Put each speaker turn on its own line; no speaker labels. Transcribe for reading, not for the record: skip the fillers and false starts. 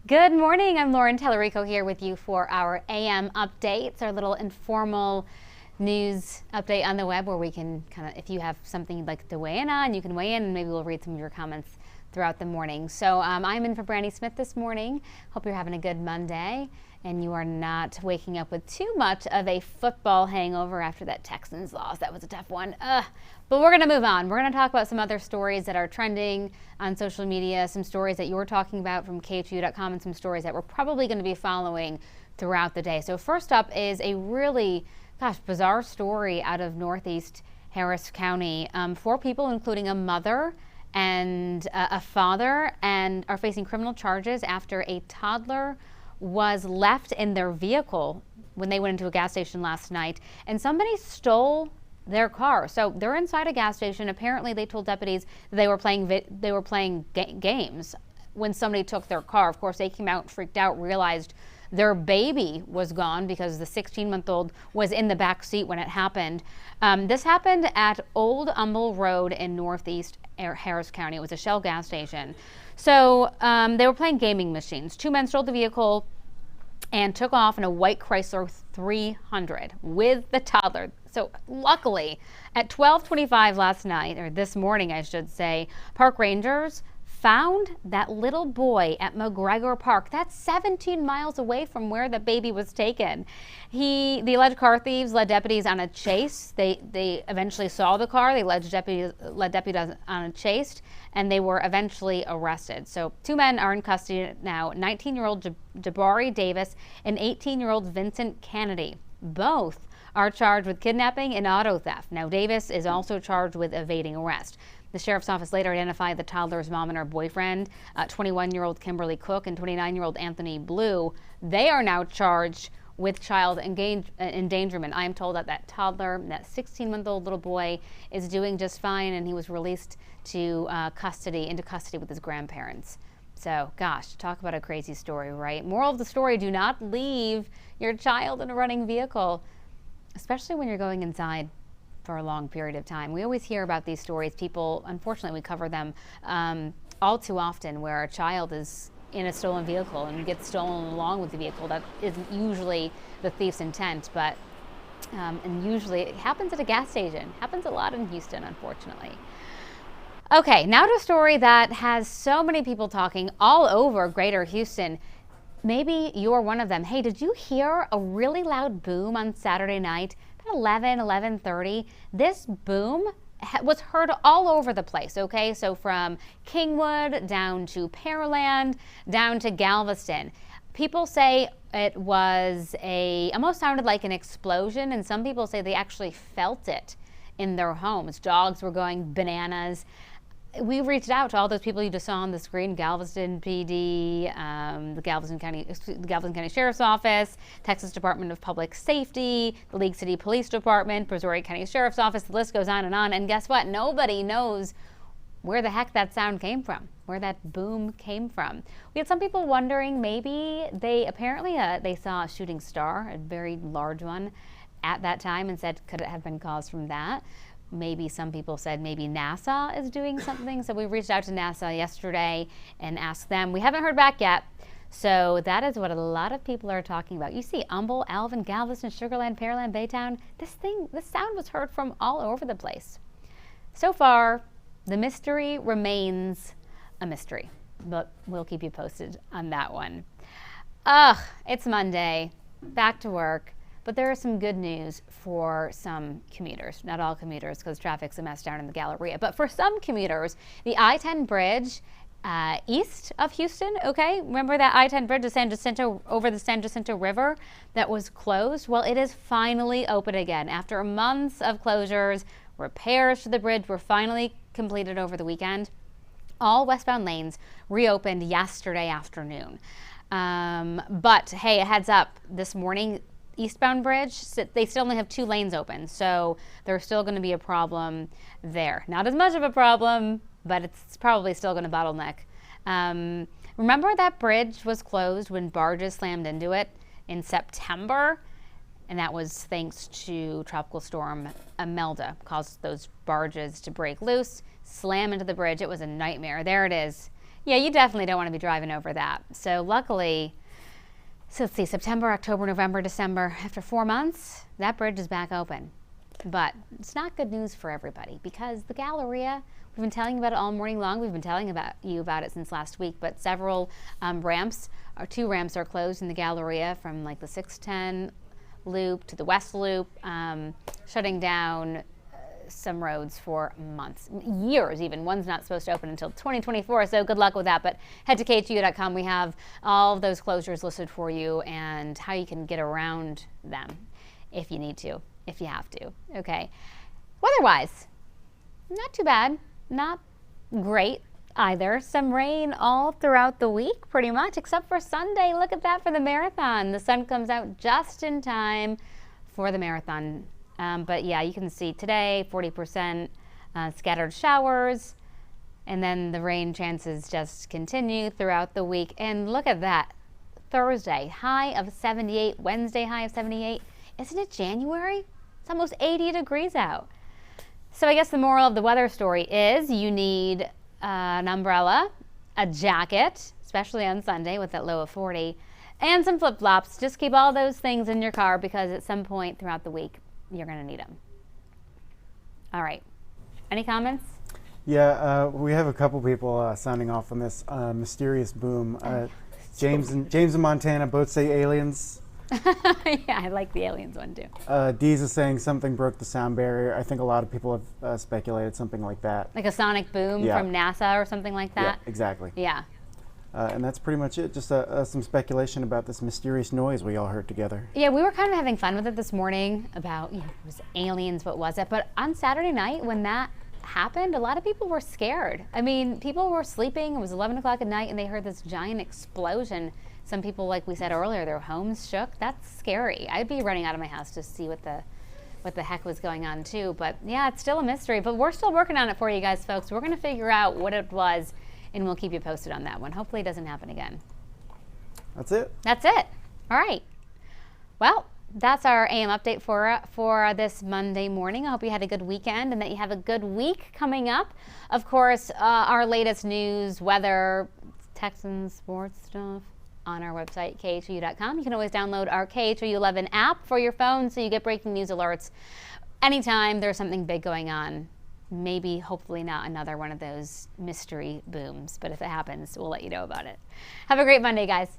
Good morning. I'm Lauren Tellerico here with you for our AM updates, our little informal news update on the web where we can if you have something you'd like to weigh in on, you can weigh in and maybe we'll read some of your comments throughout the morning. So I'm in for Brandy Smith this morning. Hope you're having a good Monday and you are not waking up with too much of a football hangover after that Texans loss. That was a tough one. But we're going to move on. We're going to talk about some other stories that are trending on social media, some stories that you're talking about from KHU.com, and some stories that we're probably going to be following throughout the day. So first up is a really, bizarre story out of Northeast Harris County. 4 people, including a mother and a father, and are facing criminal charges after a toddler was left in their vehicle when they went into a gas station last night, and somebody stole their car. So they're inside a gas station. Apparently, they told deputies they were playing games when somebody took their car. Of course, they came out, freaked out, realized their baby was gone because the 16-month-old was in the back seat when it happened. This happened at Old Humble Road in Northeast Harris County. It was a Shell gas station. So they were playing gaming machines. 2 men stole the vehicle and took off in a white Chrysler 300 with the toddler. So luckily, at 12:25 last night, or this morning I should say, park rangers found that little boy at McGregor Park. That's 17 miles away from where the baby was taken. The alleged car thieves led deputies on a chase. They eventually saw the car. They led deputies on a chase, and they were eventually arrested. So 2 men are in custody now, 19-year-old Jabari Davis and 18-year-old Vincent Kennedy. Both are charged with kidnapping and auto theft. Now, Davis is also charged with evading arrest. The sheriff's office later identified the toddler's mom and her boyfriend, 21-year-old Kimberly Cook and 29-year-old Anthony Blue. They are now charged with child endangerment. I am told that that toddler, that 16-month-old little boy, is doing just fine, and he was released to into custody with his grandparents. So, gosh, talk about a crazy story, right? Moral of the story, do not leave your child in a running vehicle, especially when you're going inside for a long period of time. We always hear about these stories. People, unfortunately, we cover them all too often, where a child is in a stolen vehicle and gets stolen along with the vehicle. That isn't usually the thief's intent, but and usually it happens at a gas station. Happens a lot in Houston, unfortunately. Okay, now to a story that has so many people talking all over Greater Houston. Maybe you're one of them. Hey, did you hear a really loud boom on Saturday night? 11:30. This boom was heard all over the place, okay? So from Kingwood down to Pearland, down to Galveston. People say it was almost sounded like an explosion, and some people say they actually felt it in their homes. Dogs were going bananas. We reached out to all those people you just saw on the screen: Galveston PD, the Galveston County Sheriff's Office, Texas Department of Public Safety, the League City Police Department, Brazoria County Sheriff's Office. The list goes on. And guess what? Nobody knows where the heck that sound came from, where that boom came from. We had some people wondering, maybe they saw a shooting star, a very large one, at that time, and said, could it have been caused from that? Maybe some people said maybe NASA is doing something. So we reached out to NASA yesterday and asked them. We haven't heard back yet. So that is what a lot of people are talking about. You see Humble, Alvin, Galveston, Sugarland, Pearland, Baytown. This sound was heard from all over the place. So far, the mystery remains a mystery, but we'll keep you posted on that one. It's Monday, back to work. But there is some good news for some commuters. Not all commuters, because traffic's a mess down in the Galleria. But for some commuters, the I-10 bridge east of Houston, okay? Remember that I-10 bridge over the San Jacinto River that was closed? Well, it is finally open again. After months of closures, repairs to the bridge were finally completed over the weekend. All westbound lanes reopened yesterday afternoon. But hey, a heads up, this morning, eastbound bridge, they still only have 2 lanes open, so there's still going to be a problem there. Not as much of a problem, but it's probably still going to bottleneck. Remember that bridge was closed when barges slammed into it in September? And that was thanks to Tropical Storm Imelda, caused those barges to break loose, slam into the bridge. It was a nightmare. There it is. Yeah, you definitely don't want to be driving over that. So luckily, let's see, September, October, November, December, after 4 months, that bridge is back open. But it's not good news for everybody because the Galleria, we've been telling you about it all morning long. We've been telling you about it since last week, but several ramps, or 2 ramps are closed in the Galleria from like the 610 loop to the West Loop, shutting down some roads for months, years even. One's not supposed to open until 2024, so good luck with that. But head to KHU.com. We have all of those closures listed for you and how you can get around them if you need to, if you have to. Okay. Weather-wise, not too bad. Not great either. Some rain all throughout the week, pretty much, except for Sunday. Look at that for the marathon. The sun comes out just in time for the marathon. But yeah, you can see today 40% scattered showers, and then the rain chances just continue throughout the week. And look at that. Thursday, high of 78. Wednesday, high of 78. Isn't it January? It's almost 80 degrees out. So I guess the moral of the weather story is you need an umbrella, a jacket, especially on Sunday with that low of 40, and some flip-flops. Just keep all those things in your car because at some point throughout the week, you're going to need them. All right. Any comments?
Yeah, we have a couple people signing off on this mysterious boom. James and Montana both say aliens.
Yeah, I like the aliens one too.
Deez is saying something broke the sound barrier. I think a lot of people have speculated something like that.
Like a sonic boom from NASA or something like that?
Yeah, exactly.
Yeah.
And that's pretty much it. Just some speculation about this mysterious noise we all heard together.
Yeah, we were kind of having fun with it this morning about, it was aliens, what was it? But on Saturday night when that happened, a lot of people were scared. I mean, people were sleeping. It was 11 o'clock at night and they heard this giant explosion. Some people, like we said earlier, their homes shook. That's scary. I'd be running out of my house to see what the heck was going on too. But yeah, it's still a mystery. But we're still working on it for you guys, folks. We're going to figure out what it was, and we'll keep you posted on that one. Hopefully it doesn't happen again.
That's it.
That's it. All right. Well, that's our AM update for this Monday morning. I hope you had a good weekend and that you have a good week coming up. Of course, our latest news, weather, Texans, sports stuff on our website, KHU.com. You can always download our KHU 11 app for your phone so you get breaking news alerts anytime there's something big going on. Maybe, hopefully not another one of those mystery booms, but if it happens, we'll let you know about it. Have a great Monday, guys.